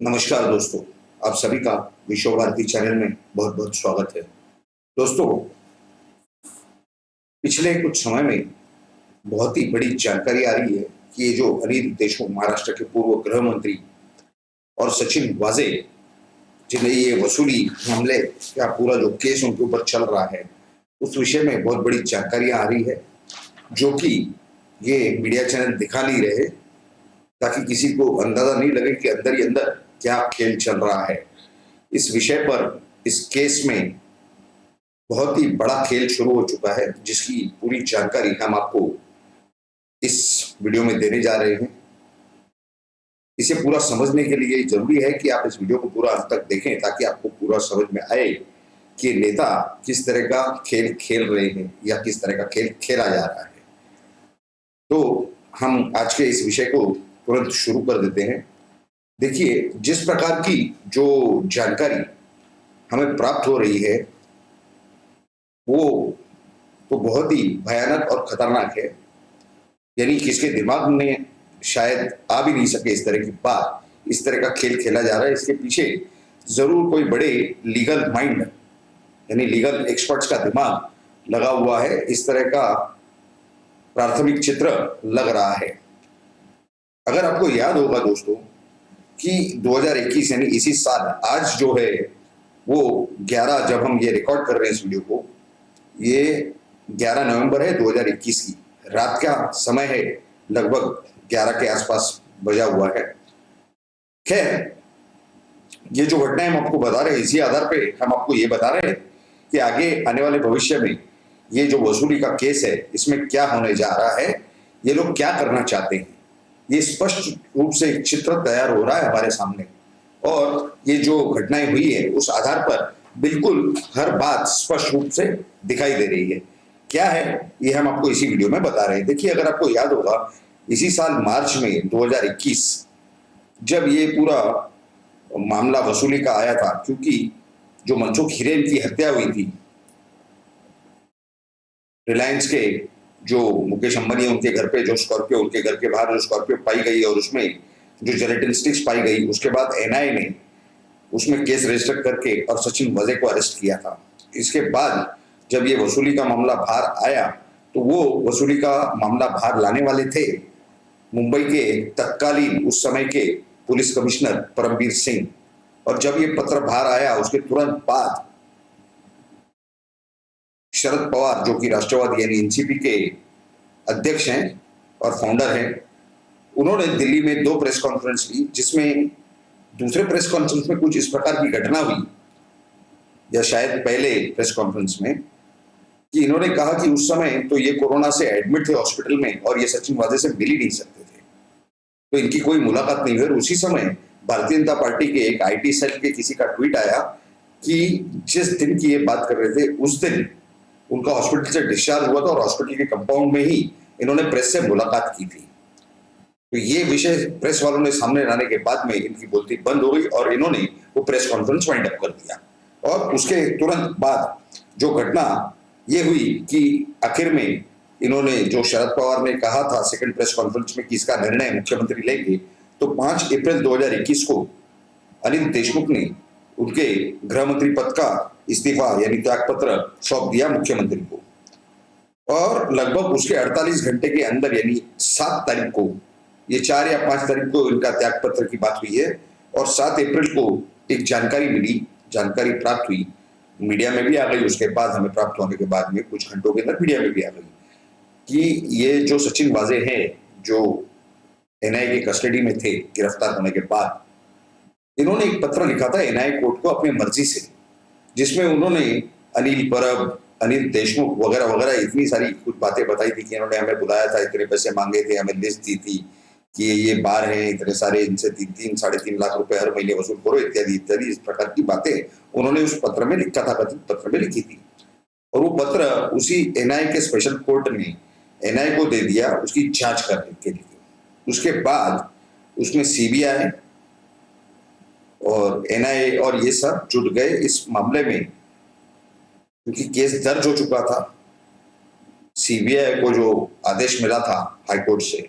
नमस्कार दोस्तों, आप सभी का विश्व भारती चैनल में बहुत बहुत स्वागत है। दोस्तों, पिछले कुछ समय में बहुत ही बड़ी जानकारी आ रही है कि ये जो अनिल देशमुख महाराष्ट्र के पूर्व गृह मंत्री और सचिन वाजे जिन्हें ये वसूली मामले का पूरा जो केस उनके ऊपर चल रहा है, उस विषय में बहुत बड़ी जानकारियां आ रही है, जो कि ये मीडिया चैनल दिखा नहीं रहे ताकि किसी को अंदाजा नहीं लगे कि अंदर ही अंदर क्या खेल चल रहा है। इस विषय पर इस केस में बहुत ही बड़ा खेल शुरू हो चुका है, जिसकी पूरी जानकारी हम आपको इस वीडियो में देने जा रहे हैं। इसे पूरा समझने के लिए जरूरी है कि आप इस वीडियो को पूरा अंत तक देखें, ताकि आपको पूरा समझ में आए कि नेता किस तरह का खेल खेल रहे हैं या किस तरह का खेल खेला जा रहा है। तो हम आज के इस विषय को तुरंत शुरू कर देते हैं। देखिए, जिस प्रकार की जो जानकारी हमें प्राप्त हो रही है, वो तो बहुत ही भयानक और खतरनाक है। यानी किसके दिमाग में शायद आ भी नहीं सके इस तरह की बात, इस तरह का खेल खेला जा रहा है। इसके पीछे जरूर कोई बड़े लीगल माइंड यानी लीगल एक्सपर्ट्स का दिमाग लगा हुआ है, इस तरह का प्राथमिक चित्र लग रहा है। अगर आपको याद होगा दोस्तों कि 2021 यानी इसी साल आज जो है वो 11, जब हम ये रिकॉर्ड कर रहे हैं इस वीडियो को, ये 11 नवंबर है 2021 की रात का समय है, लगभग 11 के आसपास बजा हुआ है। खैर, ये जो घटना हम आपको बता रहे हैं, इसी आधार पे हम आपको ये बता रहे हैं कि आगे आने वाले भविष्य में ये जो वसूली का केस है, इसमें क्या होने जा रहा है, ये लोग क्या करना चाहते हैं, ये स्पष्ट रूप से एक चित्र तैयार हो रहा है हमारे सामने। और ये जो घटनाएं हुई है, उस आधार पर बिल्कुल हर बात स्पष्ट रूप से दिखाई दे रही है। क्या है ये हम आपको इसी वीडियो में बता रहे हैं। देखिए, अगर आपको याद होगा, इसी साल मार्च में 2021 जब ये पूरा मामला वसूली का आया था, क्योंकि जो मनसुख हिरेन की हत्या हुई थी, रिलायंस के जो मुकेश अंबानी उनके घर पे जो स्कॉर्पियो, उनके घर के बाहर जो स्कॉर्पियो पाई गई और उसमें जो जेलेटिन स्टिक्स पाई गई, उसके बाद एनआईए ने उसमें केस रजिस्टर करके और सचिन वाजे को अरेस्ट किया था। इसके बाद जब ये वसूली का मामला बाहर आया, तो वो वसूली का मामला बाहर लाने वाले थे मुंबई के तत्कालीन उस समय के पुलिस कमिश्नर परमवीर सिंह। और जब ये पत्र बाहर आया, उसके तुरंत बाद शरद पवार, जो कि राष्ट्रवादी यानी एनसीपी के अध्यक्ष हैं और फाउंडर हैं, उन्होंने दिल्ली में 2 प्रेस कॉन्फ्रेंस ली, जिसमें दूसरे प्रेस कॉन्फ्रेंस में कुछ इस प्रकार की घटना हुई, या शायद पहले प्रेस कॉन्फ्रेंस में, कि इन्होंने कहा कि उस समय तो ये कोरोना से एडमिट थे हॉस्पिटल में और ये सचिन वाजे से मिल ही नहीं सकते थे, तो इनकी कोई मुलाकात नहीं हुई। उसी समय भारतीय जनता पार्टी के एक आईटी सेल के किसी का ट्वीट आया कि जिस दिन की ये बात कर रहे थे, उस दिन उनका हॉस्पिटल से डिस्चार्ज हुआ था और हॉस्पिटल के कंपाउंड में ही इन्होंने प्रेस से मुलाकात की थी। तो ये विषय प्रेस वालों ने सामने लाने के बाद में इनकी बोलती बंद हो गई और इन्होंने वो प्रेस कॉन्फ्रेंस वाइंड अप कर दिया। और उसके तुरंत बाद जो घटना ये हुई कि आखिर में इन्होंने, जो शरद पवार ने कहा था सेकंड प्रेस कॉन्फ्रेंस में कि इसका निर्णय मुख्यमंत्री लेंगे, तो 5 अप्रैल 2021 को अनिल देशमुख ने उनके गृह मंत्री पद का इस्तीफा यानी त्यागपत्र सौंप दिया मुख्यमंत्री को। और लगभग उसके 48 घंटे के अंदर यानी 7 तारीख को, ये 4 या 5 तारीख को इनका त्यागपत्र की बात हुई है, और 7 अप्रैल को एक जानकारी मिली, जानकारी प्राप्त हुई, मीडिया में भी आ गई। उसके बाद हमें प्राप्त होने के बाद में कुछ घंटों के अंदर मीडिया में भी आ गई कि ये जो सचिन वाजे हैं, जो एनआईए की कस्टडी में थे गिरफ्तार होने के बाद, इन्होंने एक पत्र लिखा था एनआईए कोर्ट को अपनी मर्जी से, जिसमें उन्होंने अनिल परब, अनिल देशमुख वगैरह वगैरह इतनी सारी कुछ बातें बताई थी कि इन्होंने हमें बुलाया था, इतने पैसे मांगे थे, हमें लिस्ट दी थी कि ये बार हैं, इतने सारे, इनसे 3 साढ़े 3 लाख रुपए हर महीने वसूल करो, इत्यादि इत्यादि इस प्रकार की बातें उन्होंने उस पत्र में लिखा था, कथित पत्र में लिखी थी। और वो पत्र उसी एनआईए के स्पेशल कोर्ट ने एनआईए को दे दिया उसकी जांच करने के लिए। उसके बाद उसमें सीबीआई और एनआईए और ये सब जुट गए इस मामले में, क्योंकि केस दर्ज हो चुका था। सीबीआई को जो आदेश मिला था हाईकोर्ट से,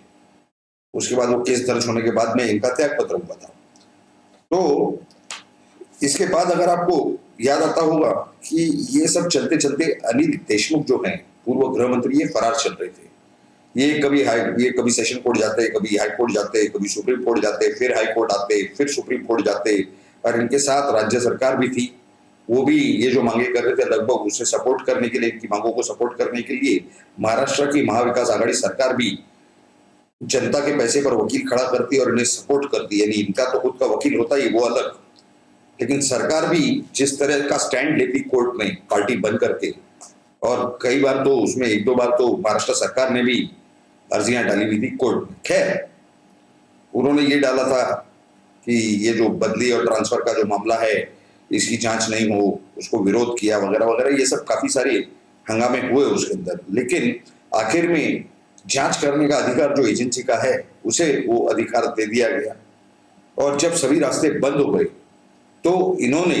उसके बाद वो केस दर्ज होने के बाद में इनका त्यागपत्र हुआ था। तो इसके बाद अगर आपको याद आता होगा कि ये सब चलते चलते अनिल देशमुख जो हैं पूर्व गृह मंत्री, ये फरार चल रहे थे। ये कभी सेशन कोर्ट जाते, कभी हाई कोर्ट जाते, कभी सुप्रीम कोर्ट जाते, फिर हाई कोर्ट आते, फिर सुप्रीम कोर्ट जाते। और इनके साथ राज्य सरकार भी थी, वो भी ये जो मांगे कर रहे थे लगभग उसे सपोर्ट करने के लिए, इनकी मांगों को सपोर्ट करने के लिए महाराष्ट्र की महाविकास आघाड़ी सरकार भी जनता के पैसे पर वकील खड़ा करती और इन्हें सपोर्ट करती। यानी इनका तो खुद का वकील होता ही, वो अलग, लेकिन सरकार भी जिस तरह का स्टैंड लेती कोर्ट में पार्टी बन करके, और कई बार तो उसमें एक दो बार तो महाराष्ट्र सरकार ने भी अर्जियां डाली हुई थी कोर्ट में। खैर, उन्होंने ये डाला था कि ये जो बदली और ट्रांसफर का जो मामला है इसकी जांच नहीं हो, उसको विरोध किया वगैरह वगैरह, ये सब काफी सारे हंगामे हुए उसके अंदर। लेकिन आखिर में जांच करने का अधिकार जो एजेंसी का है उसे वो अधिकार दे दिया गया। और जब सभी रास्ते बंद हो गए तो इन्होंने,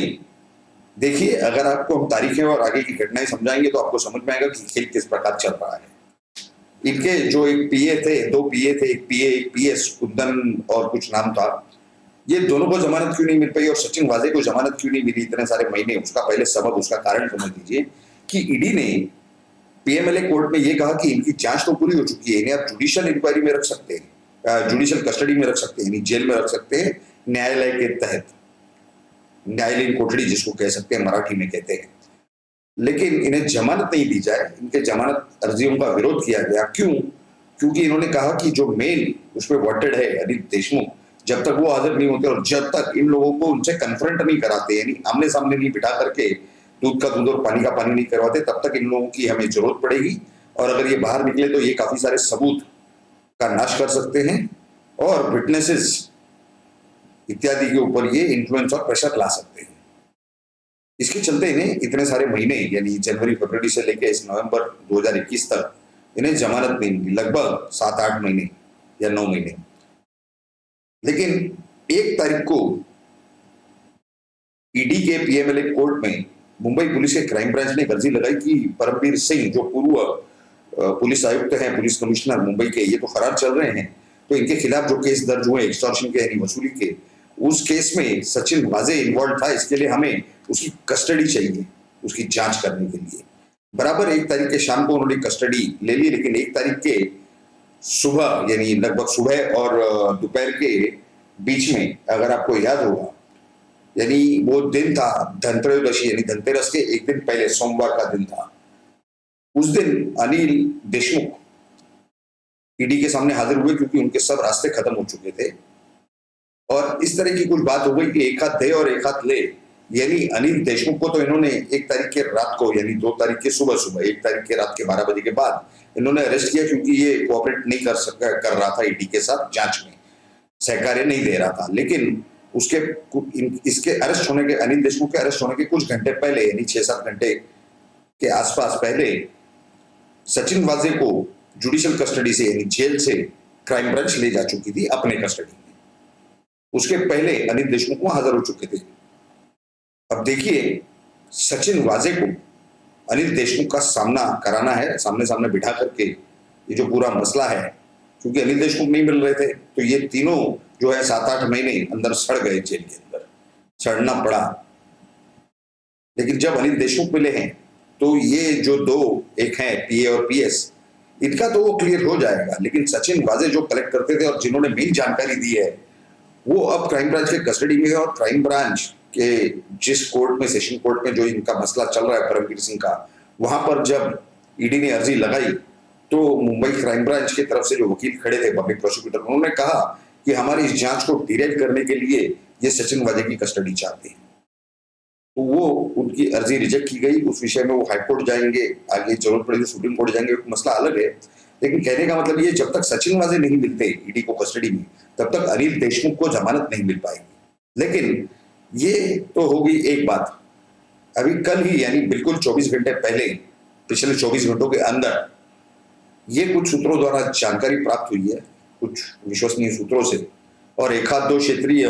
देखिए अगर आपको हम तारीखें और आगे की घटनाएं समझाएंगे तो आपको समझ में आएगा कि खेल किस प्रकार चल रहा है। इनके जो एक पीए थे, दो पीए थे, एक पीए एक पीएस, कुंदन और कुछ नाम था, ये दोनों को जमानत क्यों नहीं मिल पाई और सचिन वाजे को जमानत क्यों नहीं मिली इतने सारे महीने? उसका पहले सबब, उसका कारण समझ लीजिए कि ईडी ने पीएमएलए कोर्ट में ये कहा कि इनकी जांच तो पूरी हो चुकी है, इन्हें आप जुडिशियल इंक्वायरी में रख सकते हैं, जुडिशियल कस्टडी में रख सकते हैं, यानी जेल में रख सकते हैं न्यायालय के तहत, न्यायालयीन कोठड़ी जिसको कह सकते हैं, मराठी में कहते हैं। लेकिन इन्हें जमानत नहीं दी जाए, इनके जमानत अर्जियों का विरोध किया गया। क्यों? क्योंकि इन्होंने कहा कि जो मेन उसमें वांटेड है अनिल देशमुख, जब तक वो हाजिर नहीं होते और जब तक इन लोगों को उनसे कन्फ्रंट नहीं कराते, यानी आमने सामने नहीं बिठा करके दूध का दूध और पानी का पानी नहीं करवाते, तब तक इन लोगों की हमें जरूरत पड़ेगी। और अगर ये बाहर निकले तो ये काफी सारे सबूत का नाश कर सकते हैं और विटनेसेस इत्यादि के ऊपर ये इन्फ्लुएंस और प्रेशर ला सकते हैं। इसके चलते इन्हें इतने सारे महीने, यानी जनवरी फरवरी से लेकर इस नवंबर 2021 तक इन्हें जमानत नहीं मिली, लगभग 7-8 महीने या 9 महीने। लेकिन 1 तारीख को ईडी के पीएमएलए कोर्ट में मुंबई पुलिस के क्राइम ब्रांच ने अर्जी लगाई कि परमवीर सिंह जो पूर्व पुलिस आयुक्त हैं, पुलिस कमिश्नर मुंबई के, ये तो फरार चल रहे हैं, तो इनके खिलाफ जो केस दर्ज हुए एक्सटॉर्शन के यानी वसूली के, उस केस में सचिन वाजे इन्वॉल्व था, इसके लिए हमें उसकी कस्टडी चाहिए उसकी जांच करने के लिए। बराबर 1 तारीख के शाम को उन्होंने कस्टडी ले ली, लेकिन 1 तारीख के सुबह, यानी लगभग सुबह और दोपहर के बीच में, अगर आपको याद होगा, यानी वो दिन था धनत्रयोदशी, यानी धनतेरस के एक दिन पहले, सोमवार का दिन था। उस दिन अनिल देशमुख ईडी के सामने हाजिर हुए क्योंकि उनके सब रास्ते खत्म हो चुके थे। और इस तरह की कुछ बात हो गई कि एक हाथ दे और एक हाथ ले, यानी अनिल देशमुख को तो इन्होंने 1 तारीख के रात को, यानी 2 तारीख के सुबह 1 तारीख के रात के 12 बजे के बाद इन्होंने अरेस्ट किया क्योंकि ये कोऑपरेट नहीं कर रहा था ईडी के साथ, जांच में सहकार्य नहीं दे रहा था। लेकिन उसके इसके अरेस्ट होने के, अनिल देशमुख के अरेस्ट होने के कुछ घंटे पहले, यानी 6-7 घंटे के आसपास पहले, सचिन वाजे को जुडिशियल कस्टडी से, यानी जेल से क्राइम ब्रांच ले जा चुकी थी अपने कस्टडी में। उसके पहले अनिल देशमुख वहां हाजिर हो चुके थे। अब देखिए, सचिन वाजे को अनिल देशमुख का सामना कराना है, सामने सामने बिठा करके ये जो पूरा मसला है, क्योंकि अनिल देशमुख नहीं मिल रहे थे तो ये तीनों जो है 7-8 महीने अंदर सड़ गए, जेल के अंदर सड़ना पड़ा। लेकिन जब अनिल देशमुख मिले हैं तो ये जो दो, एक है पीए और पीएस, इनका तो वो क्लियर हो जाएगा। लेकिन सचिन वाजे जो कलेक्ट करते थे और जिन्होंने मेन जानकारी दी है, वो अब क्राइम ब्रांच के कस्टडी में है। और क्राइम ब्रांच के जिस कोर्ट में, सेशन कोर्ट में जो इनका मसला चल रहा है परमवीर सिंह का, वहां पर जब ईडी ने अर्जी लगाई तो मुंबई क्राइम ब्रांच की तरफ से जो वकील खड़े थे, पब्लिक प्रोसिक्यूटर, उन्होंने कहा कि हमारी इस जांच को डिरेल करने के लिए ये सचिन वाजे की कस्टडी चाहते हैं। तो वो उनकी अर्जी रिजेक्ट की गई। उस विषय में वो हाईकोर्ट जाएंगे, आगे जरूरत पड़ेगी सुप्रीम कोर्ट जाएंगे, मसला अलग है। लेकिन कहने का मतलब ये, जब तक सचिन वाजे नहीं मिलते ईडी को कस्टडी में, तब तक अनिल देशमुख को जमानत नहीं मिल पाएगी। लेकिन ये तो होगी एक बात। अभी कल ही, यानी बिल्कुल 24 घंटे पहले, पिछले 24 घंटों के अंदर, ये कुछ सूत्रों द्वारा जानकारी प्राप्त हुई है, कुछ विश्वसनीय सूत्रों से, और एक आध दो क्षेत्रीय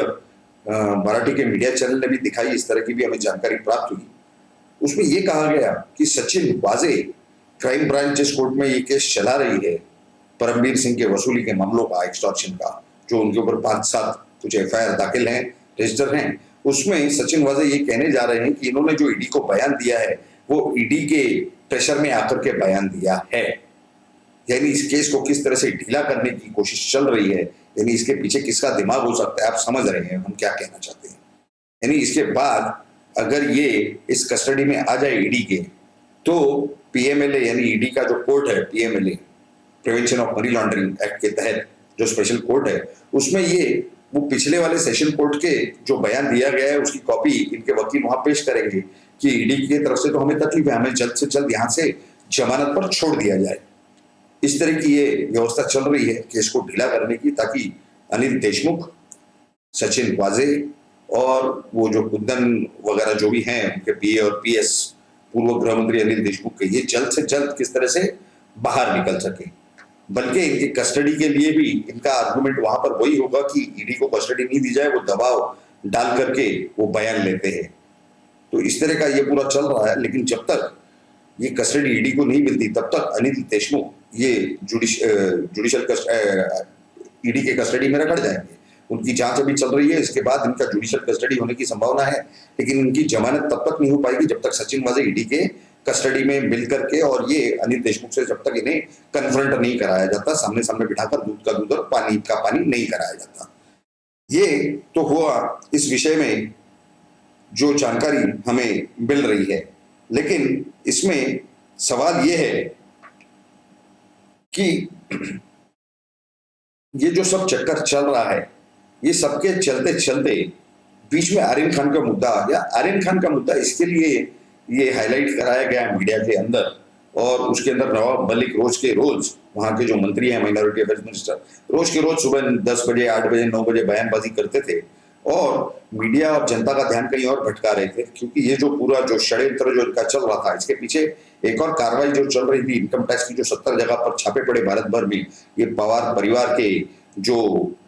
मराठी के मीडिया चैनल ने भी दिखाई, इस तरह की भी हमें जानकारी प्राप्त हुई। उसमें यह कहा गया कि सचिन वाजे, क्राइम ब्रांच जिस कोर्ट में ये केस चला रही है परमवीर सिंह के वसूली के मामलों का, एक्सटॉर्शन का, जो उनके ऊपर 5-7 कुछ एफआईआर दाखिल हैं, रजिस्टर हैं, उसमें सचिन वाजे ये कहने जा रहे हैं कि इन्होंने जो ईडी को बयान दिया है वो ईडी के प्रेशर में आकर के बयान दिया है। यानी इस केस को किस तरह से ढीला करने की कोशिश चल रही है, यानी इसके पीछे किसका दिमाग हो सकता है, आप समझ रहे हैं हम क्या कहना चाहते हैं। यानी इसके बाद अगर ये इस कस्टडी में आ जाए ईडी के, तो पीएमएलए यानी ईडी का जो कोर्ट है, PMLA prevention of money laundering act के तहत जो स्पेशल कोर्ट है, उसमें ये वो पिछले वाले सेशन कोर्ट के जो बयान दिया गया है उसकी कॉपी इनके वकील वहां पेश करेंगे कि ईडी की तरफ से तो हमें तकलीफ है, हमें जल्द से जल्द यहां से जमानत पर छोड़ दिया जाए। इस तरह की ये व्यवस्था चल रही है केस को ढीला करने की, ताकि अनिल देशमुख, सचिन वाजे और वो जो कुंदन वगैरह जो भी हैं उनके पीए और पीएस, पूर्व गृह मंत्री अनिल देशमुख के, ये जल्द से जल्द किस तरह से बाहर निकल सके। बल्कि इनकी कस्टडी के लिए भी इनका आर्गुमेंट वहां पर वही होगा कि ईडी को कस्टडी नहीं दी जाए, वो दबाव डाल करके वो बयान लेते हैं। तो इस तरह का ये पूरा चल रहा है। लेकिन जब तक ये कस्टडी ईडी को नहीं मिलती तब तक अनिल देशमुख ये जुडिशियल ईडी के कस्टडी में रगड़ जाएंगे। उनकी जांच अभी चल रही है, इसके बाद इनका जुडिशियल कस्टडी होने की संभावना है, लेकिन इनकी जमानत तब तक नहीं हो पाएगी जब तक सचिन वाजे ईडी के कस्टडी में मिल करके और ये अनिल देशमुख से जब तक इन्हें कन्फ्रंट नहीं कराया जाता, सामने सामने बिठाकर दूध का दूध और पानी का पानी नहीं कराया जाता। ये तो हुआ इस विषय में जो जानकारी हमें मिल रही है। लेकिन इसमें सवाल ये है कि ये जो सब चक्कर चल रहा है, ये सबके चलते चलते बीच में आर्यन खान का मुद्दा आ गया। आर्यन खान का मुद्दा इसके लिए ये हाईलाइट कराया गया मीडिया के अंदर, और उसके अंदर नवाब मलिक रोज के रोज, वहां के जो मंत्री हैं माइनॉरिटी अफेयर्स मिनिस्टर, रोज के रोज सुबह 10 बजे 8 बजे 9 बजे बयानबाजी करते थे और मीडिया और जनता का ध्यान कहीं और भटका रहे थे। क्योंकि ये जो पूरा जो षड्यंत्र जो इनका चल रहा था, इसके पीछे एक और कार्रवाई जो चल रही थी इनकम टैक्स की, जो 70 जगह पर छापे पड़े भारत भर में, ये पवार परिवार के जो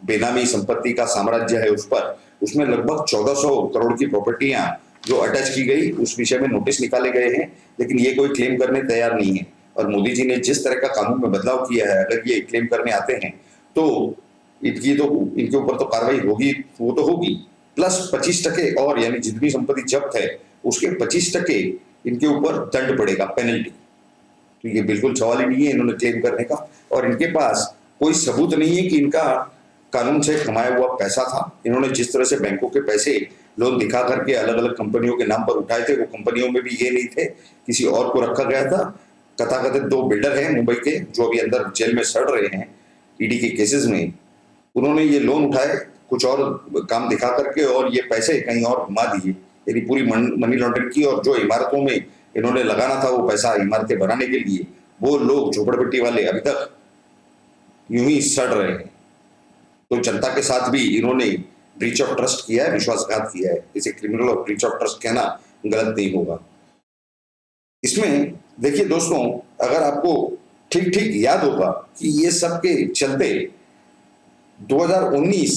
बेनामी संपत्ति का साम्राज्य है उस पर, उसमें लगभग 1400 करोड़ की प्रॉपर्टियां जो अटैच की गई, उस विषय में नोटिस निकाले गए हैं। लेकिन ये कोई क्लेम करने तैयार नहीं है। और मोदी जी ने जिस तरह का कानून में बदलाव किया है, अगर ये क्लेम करने आते हैं तो इनके ऊपर तो कार्रवाई होगी, वो तो होगी, प्लस 25% और, यानी जितनी संपत्ति जब्त है उसके 25% इनके ऊपर दंड पड़ेगा, पेनल्टी। तो ये बिल्कुल सवाल ही नहीं है इन्होंने क्लेम करने का। और इनके पास कोई सबूत नहीं है कि इनका कानून से कमाया हुआ पैसा था। इन्होंने जिस तरह से बैंकों के पैसे लोन दिखा करके अलग अलग कंपनियों के नाम पर उठाए थे, वो कंपनियों में भी ये नहीं थे, किसी और को रखा गया था। कथाकथित 2 बिल्डर हैं मुंबई के जो अभी अंदर जेल में सड़ रहे हैं ईडी के केसेस में, उन्होंने ये लोन उठाए कुछ और काम दिखा करके और ये पैसे कहीं और घुमा दिए, यानी पूरी मनी लॉन्ड्रिंग की। और जो इमारतों में इन्होंने लगाना था वो पैसा इमारतें बनाने के लिए, वो लोग झोपड़पट्टी वाले अभी तक यूं ही सड़ रहे हैं। तो जनता के साथ भी इन्होंने ब्रीच ऑफ ट्रस्ट किया है, विश्वासघात किया है। इसे क्रिमिनल और ब्रीच ऑफ ट्रस्ट कहना गलत नहीं होगा। इसमें देखिए दोस्तों, अगर आपको ठीक ठीक याद होगा कि ये सब के चलते 2019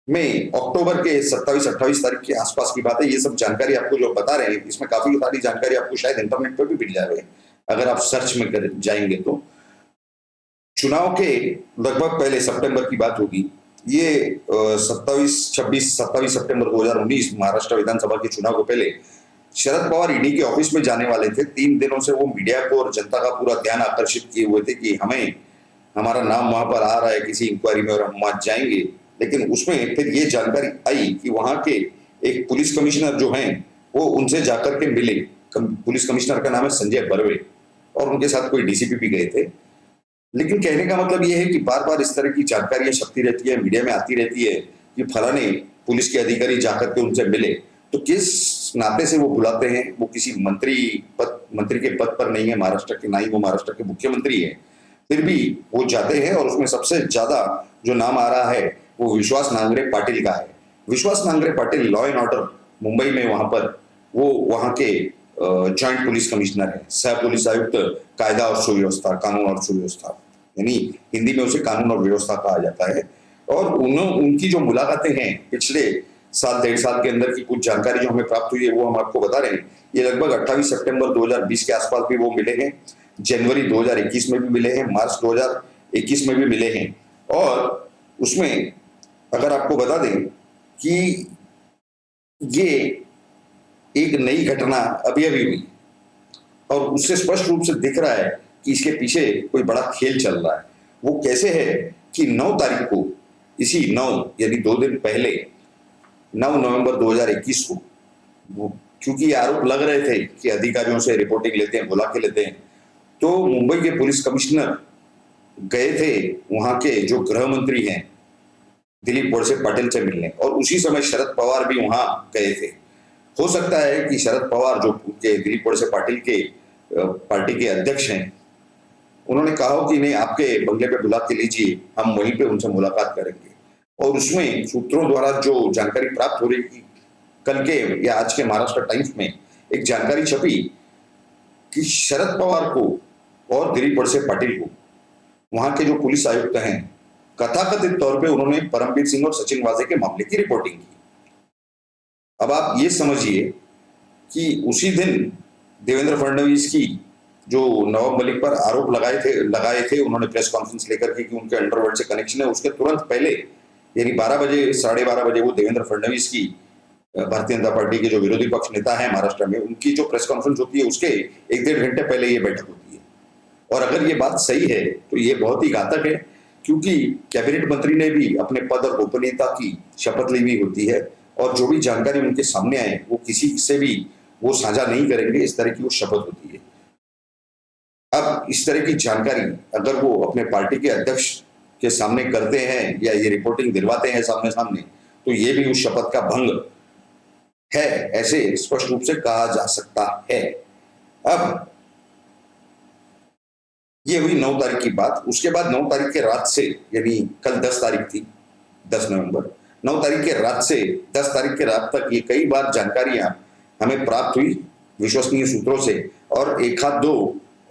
में अक्टूबर के 27-28 तारीख के आसपास की बात है। ये सब जानकारी आपको जो बता रहे हैं, इसमें काफी सारी जानकारी आपको शायद इंटरनेट पर भी मिल जाए अगर आप सर्च में कर जाएंगे तो। चुनाव के लगभग पहले सितंबर की बात होगी। ये 27 सितंबर 2019 महाराष्ट्र विधानसभा के चुनाव को पहले शरद पवार ईडी के ऑफिस में जाने वाले थे। 3 दिनों से वो मीडिया को और जनता का पूरा ध्यान आकर्षित किए हुए थे कि हमारा नाम वहां पर आ रहा है किसी इंक्वायरी में और हम वहां जाएंगे। लेकिन उसमें फिर ये जानकारी आई कि वहां के एक पुलिस कमिश्नर जो हैं वो उनसे जाकर के मिले। पुलिस कमिश्नर का नाम है संजय बर्वे, और उनके साथ कोई डीसीपी भी गए थे। लेकिन कहने का मतलब ये है कि बार बार इस तरह की जानकारियां छपती रहती है, मीडिया में आती रहती है कि फलाने पुलिस के अधिकारी जाकर के उनसे मिले। तो किस नाते से वो बुलाते हैं? वो किसी मंत्री के पद पर नहीं है महाराष्ट्र के, ना ही वो महाराष्ट्र के मुख्यमंत्री है, फिर भी वो जाते हैं। और उसमें सबसे ज्यादा जो नाम आ रहा है वो विश्वास नांगरे पाटिल का है। विश्वास Nangare Patil law and order Mumbai में वहां पर वो वहां के जॉइंट पुलिस कमिश्नर है, सह पुलिस आयुक्त कायदा और सुव्यवस्था, कानून और सुव्यवस्था, यानी हिंदी में उसे कानून और व्यवस्था कहा जाता है। और उनकी जो मुलाकातें हैं पिछले साल 1.5 साल के अंदर की कुछ जानकारी जो हमें प्राप्त हुई है वो हम आपको बता रहे हैं। ये लगभग 28 सितंबर 2020 के आसपास भी वो मिले हैं, जनवरी 2021 में भी मिले हैं, मार्च 2021 में भी मिले हैं। और उसमें अगर आपको बता दें कि ये एक नई घटना अभी अभी हुई और उससे स्पष्ट रूप से दिख रहा है कि इसके पीछे कोई बड़ा खेल चल रहा है। वो कैसे है कि 9 तारीख को, इसी 9 यानी 2 दिन पहले 9 नवंबर 2021 को, क्योंकि ये आरोप लग रहे थे कि अधिकारियों से रिपोर्टिंग लेते हैं, बुला के लेते हैं, तो मुंबई के पुलिस कमिश्नर गए थे वहां के जो गृह मंत्री हैं दिलीप वळसे पाटिल से मिलने, और उसी समय शरद पवार भी वहां गए थे। हो सकता है कि शरद पवार जो के दिलीप वळसे पाटिल के पार्टी के अध्यक्ष हैं, उन्होंने कहा हो कि नहीं, आपके बंगले पे बुला के लीजिए, हम वहीं पे उनसे मुलाकात करेंगे। और उसमें सूत्रों द्वारा जो जानकारी प्राप्त हो रही थी, कल के या आज के महाराष्ट्र टाइम्स में एक जानकारी छपी कि शरद पवार को और दिलीप वळसे पाटिल को वहां के जो पुलिस आयुक्त हैं, कथाकथित तौर पे उन्होंने परमबीर सिंह और सचिन वाजे के मामले की रिपोर्टिंग की। अब आप ये समझिए कि उसी दिन देवेंद्र फडणवीस की जो नवाब मलिक पर आरोप लगाए थे उन्होंने प्रेस कॉन्फ्रेंस लेकर के कि उनके अंडरवर्ल्ड से कनेक्शन है, उसके तुरंत पहले यानी 12 बजे 12:30 बजे वो देवेंद्र फडणवीस की भारतीय जनता पार्टी के जो विरोधी पक्ष नेता है महाराष्ट्र में, उनकी जो प्रेस कॉन्फ्रेंस होती है उसके 1-1.5 घंटे पहले ये बैठक होती है। और अगर ये बात सही है तो ये बहुत ही घातक है, क्योंकि कैबिनेट मंत्री ने भी अपने पद और गोपनीयता की शपथ ली हुई होती है और जो भी जानकारी उनके सामने आए वो किसी से भी वो साझा नहीं करेंगे, इस तरह की वो शपथ होती है। अब इस तरह की जानकारी अगर वो अपने पार्टी के अध्यक्ष के सामने करते हैं या ये रिपोर्टिंग दिलवाते हैं सामने सामने, तो ये भी उस शपथ का भंग है, ऐसे स्पष्ट रूप से कहा जा सकता है। अब ये हुई 9 तारीख की बात। उसके बाद 9 तारीख के रात से, यानी कल 10 तारीख थी, 10 नवंबर, 9 तारीख के रात से 10 तारीख के रात तक ये कई बार जानकारियां हमें प्राप्त हुई विश्वसनीय सूत्रों से, और एक आध दो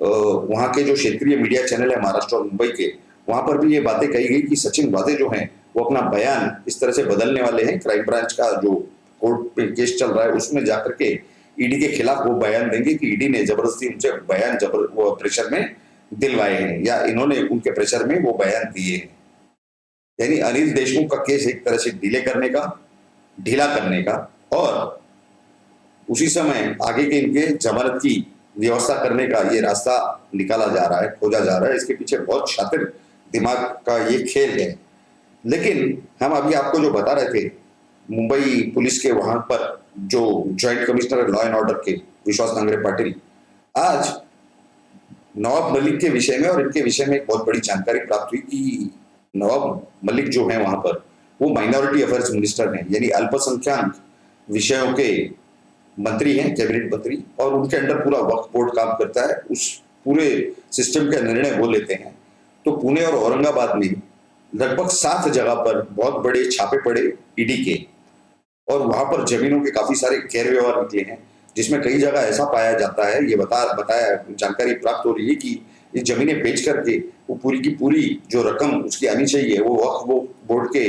वहां के जो क्षेत्रीय मीडिया चैनल है महाराष्ट्र और मुंबई के, वहां पर भी ये बातें कही गई कि सचिन वाजे जो हैं वो अपना बयान इस तरह से बदलने वाले हैं, क्राइम ब्रांच का जो कोर्ट पे केस चल रहा है उसमें जाकर के ईडी के खिलाफ वो बयान देंगे कि ईडी ने जबरदस्ती उनसे बयान वो प्रेशर में दिलवाए हैं या इन्होंने उनके प्रेशर में वो बयान दिए हैं। यानी अनिल देशमुख का केस एक तरह से ढीला करने का और उसी समय आगे के इनके जमानत की व्यवस्था करने का ये रास्ता निकाला जा रहा है, खोजा जा रहा है। इसके पीछे बहुत शातिर दिमाग का ये खेल है। लेकिन हम अभी आपको जो बता रहे थे, मुंबई पुलिस के वहां पर जो joint commissioner law and order के विश्वास नांगरे पाटिल आज नवाब मलिक के विषय में और इनके विषय में एक बहुत बड़ी जानकारी प्राप्त हुई कि नवाब मलिक जो है वहां पर वो माइनॉरिटी अफेयर्स मिनिस्टर हैं, यानी अल्पसंख्यक विषयों के मंत्री हैं, कैबिनेट मंत्री, और उनके अंडर पूरा वक्फ बोर्ड काम करता है। उस पूरे सिस्टम का निर्णय वो लेते हैं। तो पुणे और औरंगाबाद में लगभग 7 जगह पर बहुत बड़े छापे पड़े ईडी के, और वहां पर जमीनों के काफी सारे गैर व्यवहार निकले हैं, जिसमें कई जगह ऐसा पाया जाता है, ये बताया जानकारी प्राप्त हो रही है कि ये जमीनें बेच करके वो पूरी की पूरी जो रकम उसकी आनी चाहिए वो वक्फ बोर्ड के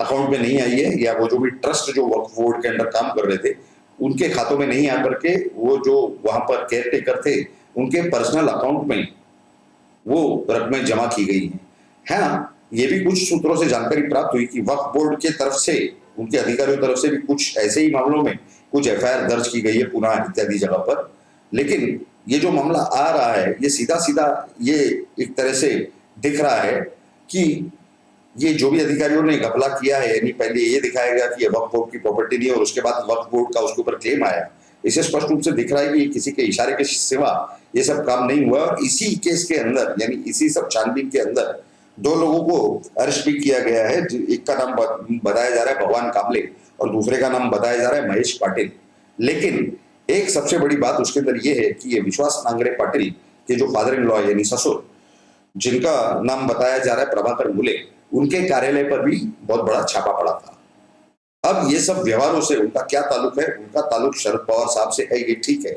अकाउंट में नहीं आई है, या वो जो भी ट्रस्ट जो वक्फ बोर्ड के अंदर काम कर रहे थे उनके खातों में नहीं आकर के वो जो वहां पर केयर टेकर थे उनके पर्सनल अकाउंट में वो रकमें जमा की गई हैं। हाँ, ये भी कुछ सूत्रों से जानकारी प्राप्त हुई कि वक्फ बोर्ड के तरफ से, उनके अधिकारियों तरफ से भी कुछ ऐसे ही मामलों में कुछ एफआईआर दर्ज की गई है पुणे इत्यादि जगह पर। लेकिन ये जो मामला आ रहा है ये सीधा सीधा ये एक तरह से दिख रहा है कि ये जो भी अधिकारियों ने घपला किया है, यानी पहले ये दिखाया गया कि ये वक्फ बोर्ड की प्रॉपर्टी नहीं है और उसके बाद वक्फ बोर्ड का उसके ऊपर क्लेम आया, इसे स्पष्ट रूप से दिख रहा है कि किसी के इशारे के सिवा ये सब काम नहीं हुआ। और इसी केस के अंदर, यानी इसी सब छानबीन के अंदर 2 लोगों को अरेस्ट भी किया गया है। एक का नाम बताया जा रहा है भगवान काबले और दूसरे का नाम बताया जा रहा है महेश पाटिल। लेकिन एक सबसे बड़ी बात उसके अंदर ये है कि ये विश्वास नांगरे पाटिल के जो फादर इन लॉ यानी ससुर, जिनका नाम बताया जा रहा है प्रभाकर मुले, उनके कार्यालय पर भी बहुत बड़ा छापा पड़ा था। अब ये सब व्यवहारों से उनका क्या ताल्लुक है? उनका ताल्लुक शरद पवार साहब से है, ये ठीक है,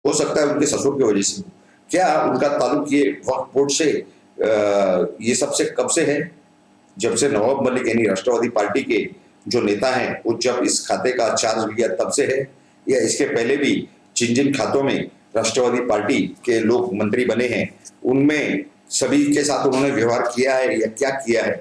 हो सकता है उनके ससुर की वजह से। क्या उनका ताल्लुक ये वक्फ बोर्ड से ये सबसे कब से है? जब से नवाब मलिक यानी राष्ट्रवादी पार्टी के जो नेता हैं वो जब इस खाते का चार्ज लिया तब से है, या इसके पहले भी जिन जिन खातों में राष्ट्रवादी पार्टी के लोग मंत्री बने हैं उनमें सभी के साथ उन्होंने व्यवहार किया है या क्या किया है?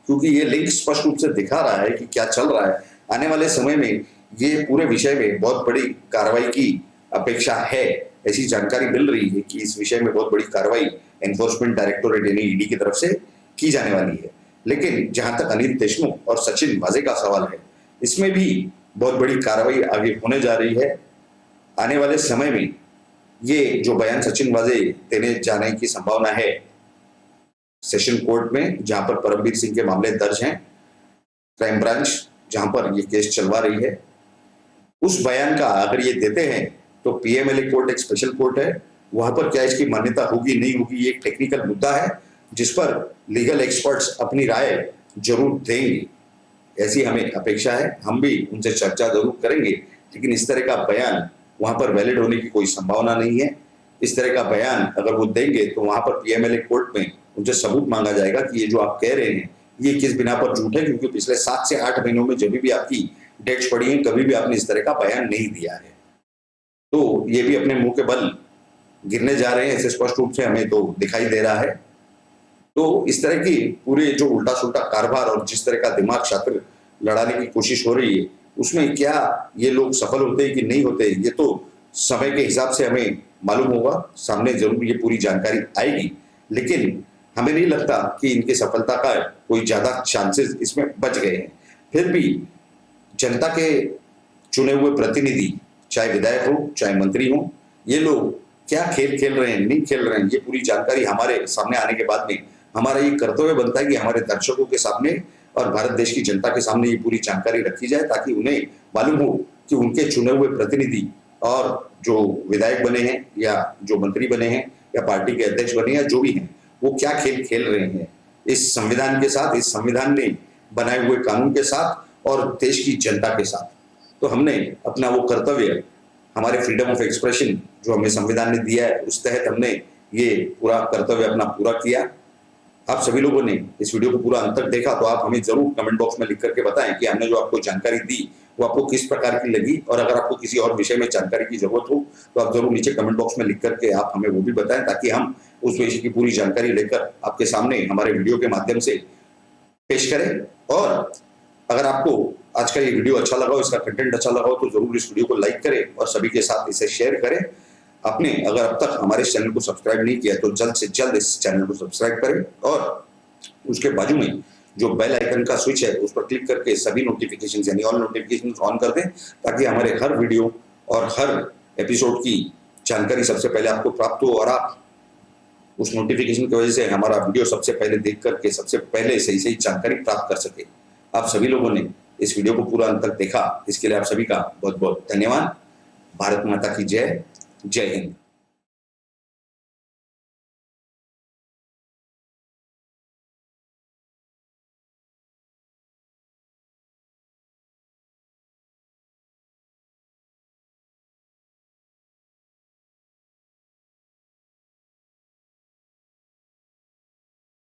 क्योंकि ये लिंक स्पष्ट रूप से दिखा रहा है कि क्या चल रहा है। आने वाले समय में ये पूरे विषय में बहुत बड़ी कार्रवाई की अपेक्षा है। ऐसी जानकारी मिल रही है कि इस विषय में बहुत बड़ी कार्रवाई एनफोर्समेंट डायरेक्टोरेट यानी ईडी की तरफ से की जाने वाली है। लेकिन जहां तक अनिल देशमुख और सचिन वाजे का सवाल है, इसमें भी बहुत बड़ी कार्रवाई आगे होने जा रही है। आने वाले समय में ये जो बयान सचिन वाजे देने जाने की संभावना है सेशन कोर्ट में, जहां पर परमबीर सिंह के मामले दर्ज हैं, क्राइम ब्रांच जहां पर ये केस चलवा रही है, उस बयान का अगर ये देते हैं तो पीएमएलए कोर्ट एक स्पेशल कोर्ट है, वहां पर क्या इसकी मान्यता होगी नहीं होगी ये एक टेक्निकल मुद्दा है जिस पर लीगल एक्सपर्ट्स अपनी राय जरूर देंगे, ऐसी हमें अपेक्षा है। हम भी उनसे चर्चा जरूर करेंगे, लेकिन इस तरह का बयान वहां पर वैलिड होने की कोई संभावना नहीं है। इस तरह का बयान अगर वो देंगे तो वहां पर पीएमएलए कोर्ट में उनसे सबूत मांगा जाएगा कि ये जो आप कह रहे हैं ये किस बिना पर झूठ है, क्योंकि पिछले 7 से 8 महीनों में जब भी आपकी डेट्स पड़ी हैं कभी भी आपने इस तरह का बयान नहीं दिया है। तो ये भी अपने मुंह के बल गिरने जा रहे हैं, ऐसे स्पष्ट रूप से हमें तो दिखाई दे रहा है। तो इस तरह की पूरे जो उल्टा सुल्टा कारभार और जिस तरह का दिमाग शातिर लड़ाने की कोशिश हो रही है, उसमें क्या ये लोग सफल होते हैं कि नहीं होते, ये तो समय के हिसाब से हमें मालूम होगा, सामने जरूर ये पूरी जानकारी आएगी। लेकिन हमें नहीं लगता कि इनकी सफलता का कोई ज्यादा चांसेस इसमें बच गए हैं। फिर भी जनता के चुने हुए प्रतिनिधि, चाहे विधायक हो चाहे मंत्री हो, ये लोग क्या खेल खेल रहे हैं नहीं खेल रहे हैं, ये पूरी जानकारी हमारे सामने आने के बाद में हमारा ये कर्तव्य बनता है कि हमारे दर्शकों के सामने और भारत देश की जनता के सामने ये पूरी जानकारी रखी जाए, ताकि उन्हें मालूम हो कि उनके चुने हुए प्रतिनिधि और जो विधायक बने हैं या जो मंत्री बने हैं या पार्टी के अध्यक्ष बने हैं या जो भी हैं, वो क्या खेल खेल रहे हैं इस संविधान के साथ, इस संविधान ने बनाए हुए कानून के साथ और देश की जनता के साथ। तो हमने अपना वो कर्तव्य, हमारे फ्रीडम ऑफ एक्सप्रेशन जो हमें संविधान ने दिया है, उस तहत हमने ये पूरा कर्तव्य अपना पूरा किया। आप सभी लोगों ने इस वीडियो को पूरा अंत तक देखा तो आप हमें जरूर कमेंट बॉक्स में लिख करके बताएं कि हमने जो आपको जानकारी दी वो आपको किस प्रकार की लगी, और अगर आपको किसी और विषय में जानकारी की जरूरत हो तो आप जरूर नीचे कमेंट बॉक्स में लिख करके आप हमें वो भी बताएं, ताकि हम उस विषय की पूरी जानकारी लेकर आपके सामने हमारे वीडियो के माध्यम से पेश करें। और अगर आपको आज का ये वीडियो अच्छा लगा हो, इसका कंटेंट अच्छा लगा हो, तो जरूर इस वीडियो को लाइक करें और सभी के साथ इसे शेयर करें। आपने अगर अब तक हमारे चैनल को सब्सक्राइब नहीं किया तो जल्द से जल्द इस चैनल को सब्सक्राइब करें और उसके बाजू में जो बेल आइकन का स्विच है उस पर क्लिक करके सभी नोटिफिकेशन यानी ऑल नोटिफिकेशन ऑन कर दें, ताकि हमारे हर वीडियो और हर एपिसोड की जानकारी सबसे पहले आपको प्राप्त हो और आप उस नोटिफिकेशन की वजह से हमारा वीडियो सबसे पहले देख करके सबसे पहले सही सही जानकारी प्राप्त कर सके। आप सभी लोगों ने इस वीडियो को पूरा अंत तक देखा, इसके लिए आप सभी का बहुत बहुत धन्यवाद। भारत माता की जय, जय हिंद।